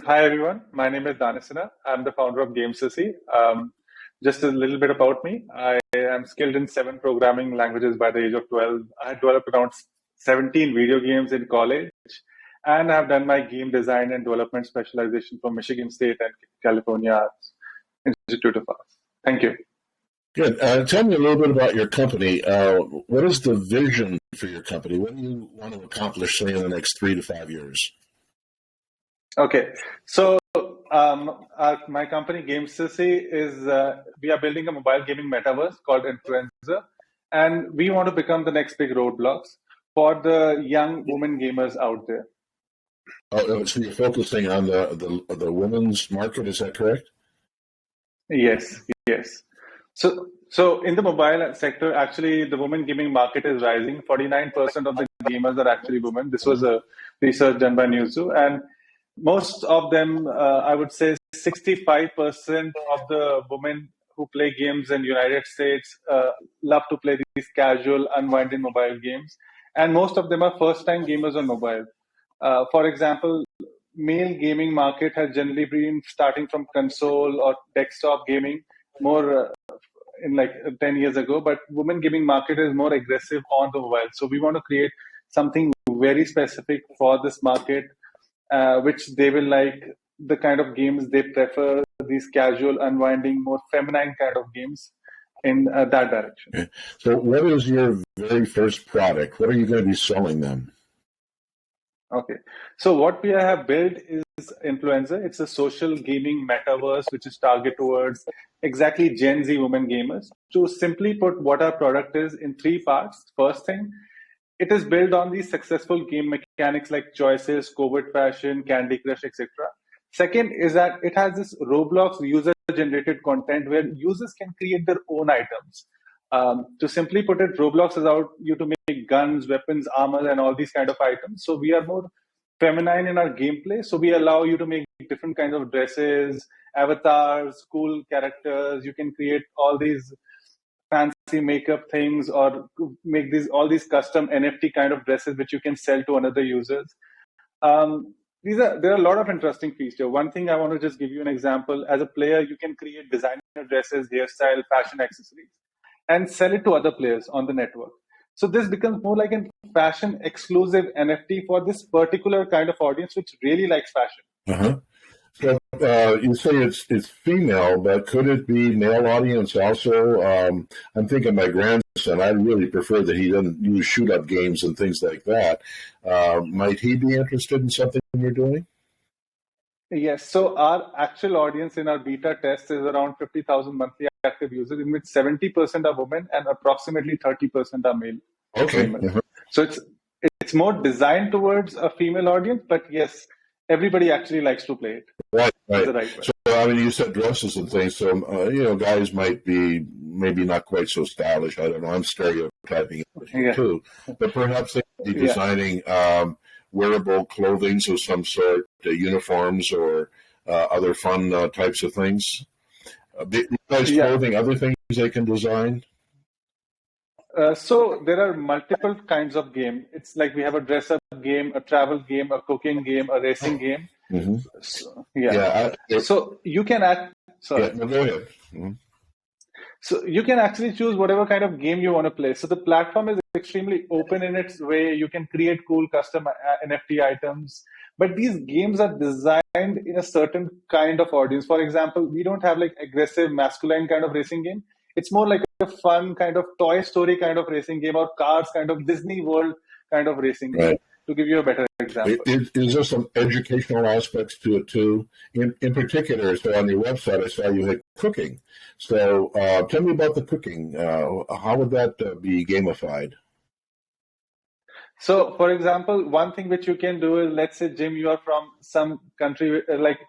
Hi, everyone. My name is Danish Sinha. I'm the founder of Gamestacy. Just a little bit about me. I am skilled in 7 programming languages by the age of 12. I had developed around 17 video games in college, and I've done my game design and development specialization from Michigan State and California Institute of Arts. Thank you. Good. Tell me a little bit about your company. What is the vision for your company? What do you want to accomplish, say, in the next 3 to 5 years? Okay, so my company Gamestacy is we are building a mobile gaming metaverse called Influenzer, and we want to become the next big Roblox for the young women gamers out there. Oh, so you're focusing on the women's market, is that correct? Yes. So in the mobile sector, actually, the women gaming market is rising. 49% of the gamers are actually women. This was a research done by Newzoo, and most of them, I would say 65% of the women who play games in the United States love to play these casual, unwinding mobile games. And most of them are first-time gamers on mobile. For example, male gaming market has generally been starting from console or desktop gaming more in like 10 years ago, but women gaming market is more aggressive on the mobile. So we want to create something very specific for this market, which they will like, the kind of games they prefer, these casual, unwinding, more feminine kind of games in that direction. Okay. So what is your very first product? What are you going to be selling them? Okay, so what we have built is Influenzer. It's a social gaming metaverse which is targeted towards exactly Gen Z women gamers. To simply put what our product is in 3 parts. First thing, it is built on these successful game mechanics like choices, covert fashion, Candy Crush, etc. Second is that it has this Roblox user-generated content where users can create their own items. To simply put it, Roblox allows you to make guns, weapons, armor, and all these kind of items. So we are more feminine in our gameplay. So we allow you to make different kinds of dresses, avatars, cool characters. You can create all these fancy makeup things or make all these custom NFT kind of dresses which you can sell to another users. There are a lot of interesting features. One thing I want to just give you an example. As a player, you can create designer dresses, hairstyle, fashion accessories, and sell it to other players on the network. So this becomes more like a fashion exclusive NFT for this particular kind of audience which really likes fashion. Uh-huh. So you say it's female, but could it be male audience also? I'm thinking my grandson, I really prefer that he doesn't use shoot-up games and things like that. Might he be interested in something you're doing? Yes, so our actual audience in our beta test is around 50,000 monthly active users, in which 70% are women and approximately 30% are male. Okay. Uh-huh. So it's more designed towards a female audience, but yes, everybody actually likes to play it. Right. The right way. So, I mean, you said dresses and things, so, guys might be maybe not quite so stylish. I don't know. I'm stereotyping it here too. But perhaps they could be designing wearable clothing of some sort, uniforms or other fun types of things. Besides clothing, other things they can design? So there are multiple kinds of game. It's like we have a dress-up game, a travel game, a cooking game, a racing game. Mm-hmm. So, so you can add. Sorry. No, go ahead. Mm-hmm. So you can actually choose whatever kind of game you want to play. So the platform is extremely open in its way. You can create cool custom NFT items, but these games are designed in a certain kind of audience. For example, we don't have like aggressive masculine kind of racing game. It's more like a fun kind of Toy Story kind of racing game or Cars kind of Disney World kind of racing game, to give you a better example. Is there some educational aspects to it too? In particular, so on your website, I saw you had cooking. So tell me about the cooking. How would that be gamified? So, for example, one thing which you can do is, let's say, Jim, you are from some country, like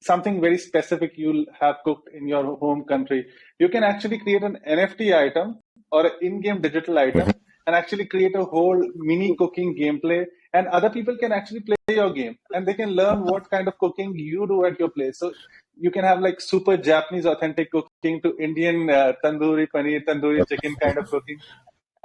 something very specific you'll have cooked in your home country. You can actually create an NFT item or an in-game digital item and actually create a whole mini cooking gameplay, and other people can actually play your game and they can learn what kind of cooking you do at your place. So you can have like super Japanese authentic cooking to Indian tandoori paneer, tandoori chicken kind of cooking.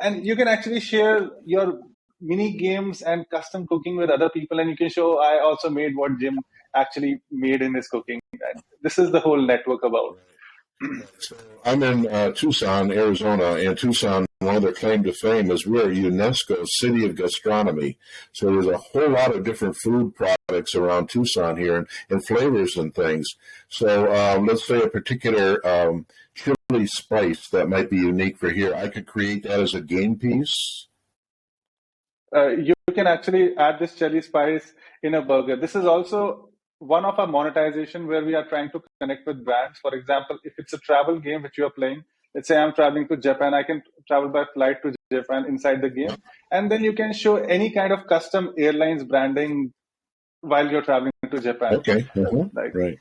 And you can actually share your mini games and custom cooking with other people, and you can show, I also made what Jim actually made in his cooking. And this is the whole network about. So I'm in Tucson, Arizona, and Tucson, one of their claim to fame is we're a UNESCO city of gastronomy. So there's a whole lot of different food products around Tucson here and flavors and things. So let's say a particular chili spice that might be unique for here. I could create that as a game piece. You can actually add this chili spice in a burger. This is also one of our monetization where we are trying to connect with brands. For example, if it's a travel game which you are playing, let's say I'm traveling to Japan, I can travel by flight to Japan inside the game. And then you can show any kind of custom airlines branding while you're traveling to Japan. Okay. Right.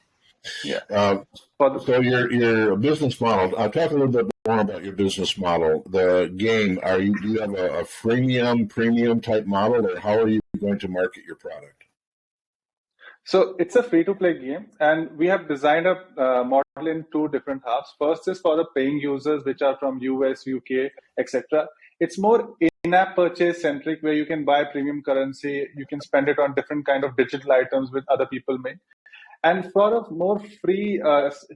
Yeah. So your business model. I'll talk a little bit more about your business model. The game. Do you have a freemium, premium type model, or how are you going to market your product? So it's a free-to-play game, and we have designed a model in two different halves. First is for the paying users, which are from US, UK, etc. It's more in-app purchase centric, where you can buy premium currency, you can spend it on different kind of digital items with other people make. And for a more free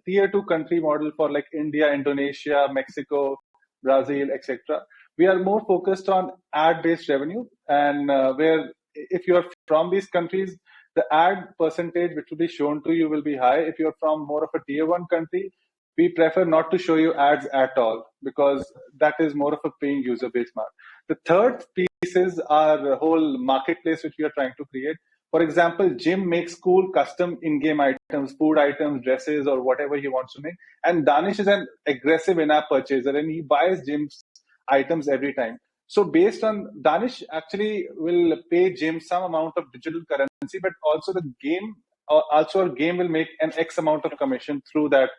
tier 2 country model for like India, Indonesia, Mexico, Brazil, etc., we are more focused on ad-based revenue, and where if you are from these countries, the ad percentage which will be shown to you will be high. If you're from more of a tier 1 country, we prefer not to show you ads at all because that is more of a paying user base market. The third piece is our whole marketplace which we are trying to create. For example, Jim makes cool custom in-game items, food items, dresses, or whatever he wants to make. And Danish is an aggressive in-app purchaser and he buys Jim's items every time. So based on Danish actually will pay Jim some amount of digital currency, but also the game, also our game will make an X amount of commission through that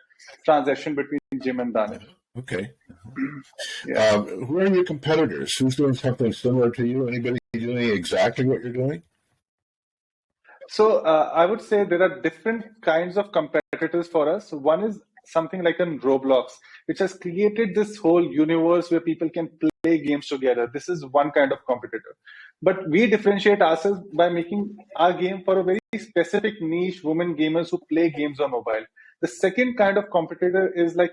transaction between Jim and Danish. Okay. Who are your competitors? Who's doing something similar to you? Anybody doing exactly what you're doing? So I would say there are different kinds of competitors for us. One is something like in Roblox, which has created this whole universe where people can play games together. This is one kind of competitor. But we differentiate ourselves by making our game for a very specific niche women gamers who play games on mobile. The second kind of competitor is like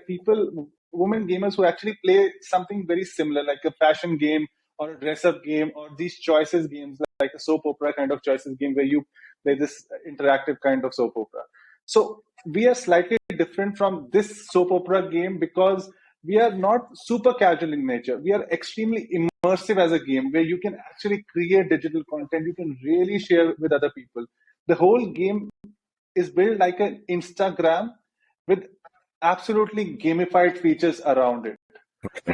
women gamers who actually play something very similar, like a fashion game or a dress-up game or these choices games, like a soap opera kind of choices game where you play this interactive kind of soap opera. So we are slightly different from this soap opera game because we are not super casual in nature. We are extremely immersive as a game where you can actually create digital content. You can really share with other people. The whole game is built like an Instagram with absolutely gamified features around it.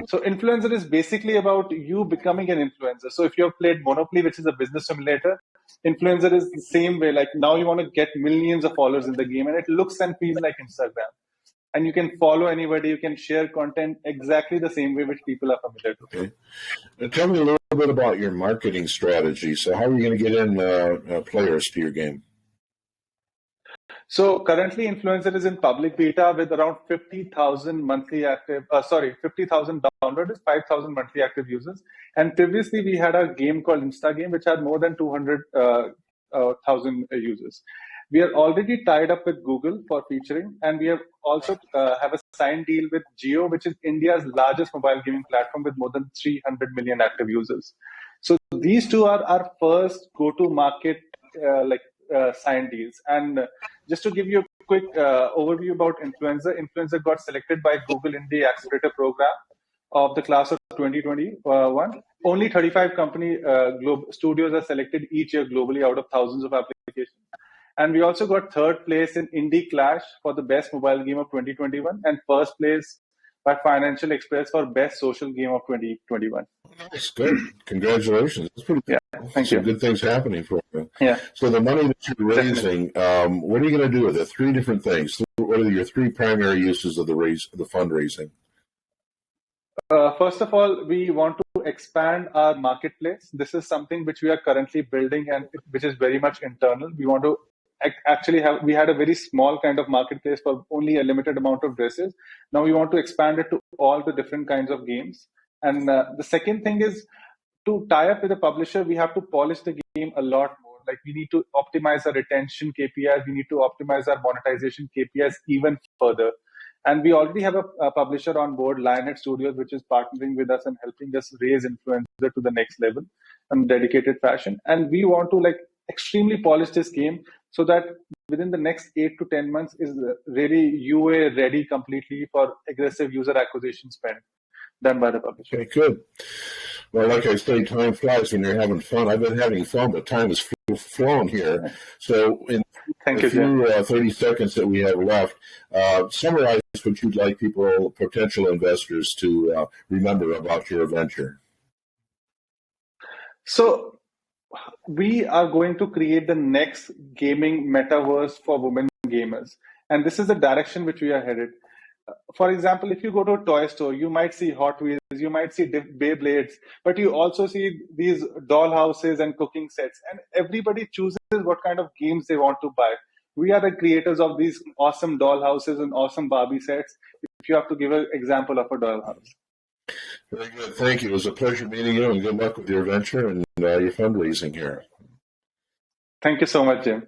So Influencer is basically about you becoming an influencer. So if you have played Monopoly, which is a business simulator, Influencer is the same way. Like now you want to get millions of followers in the game and it looks and feels like Instagram. And you can follow anybody, you can share content exactly the same way which people are familiar to. Okay. Tell me a little bit about your marketing strategy. So how are you going to get in players to your game? So currently Influencer is in public beta with around 50,000 monthly active, 50,000 downloaders, 5,000 monthly active users. And previously we had a game called Instagame, which had more than 200,000 users. We are already tied up with Google for featuring, and we have also have a signed deal with Jio, which is India's largest mobile gaming platform with more than 300 million active users. So these two are our first go-to-market signed deals. And just to give you a quick overview about Influencer, Influencer got selected by Google in the Accelerator program of the class of 2021. Only 35 company studios are selected each year globally out of thousands of applications. And we also got third place in Indie Clash for the best mobile game of 2021 and first place by Financial Express for best social game of 2021. That's good. Congratulations. That's pretty cool. Yeah, thank you. Good things happening for you. Yeah. So the money that you're raising, what are you going to do with it? Three different things. What are your three primary uses of the fundraising? First of all, we want to expand our marketplace. This is something which we are currently building and which is very much internal. We want to we had a very small kind of marketplace for only a limited amount of dresses. Now we want to expand it to all the different kinds of games. And the second thing is to tie up with a publisher, we have to polish the game a lot more. like we need to optimize our retention KPIs, we need to optimize our monetization KPIs even further. And we already have a publisher on board, Lionhead Studios, which is partnering with us and helping us raise Influencer to the next level in dedicated fashion. And we want to like extremely polish this game so that within the next 8 to 10 months is really UA ready completely for aggressive user acquisition spend done by the publisher. Okay, good. Well, like I say, time flies when you're having fun. I've been having fun, but time has flown here. So in the few 30 seconds that we have left, summarize what you'd like people, potential investors, to remember about your venture. So we are going to create the next gaming metaverse for women gamers. And this is the direction which we are headed. For example, if you go to a toy store, you might see Hot Wheels, you might see Beyblades, but you also see these doll houses and cooking sets. And everybody chooses what kind of games they want to buy. We are the creators of these awesome doll houses and awesome Barbie sets. If you have to give an example of a doll house. Very good. Thank you. It was a pleasure meeting you, and good luck with your venture and your fundraising here. Thank you so much, Jim.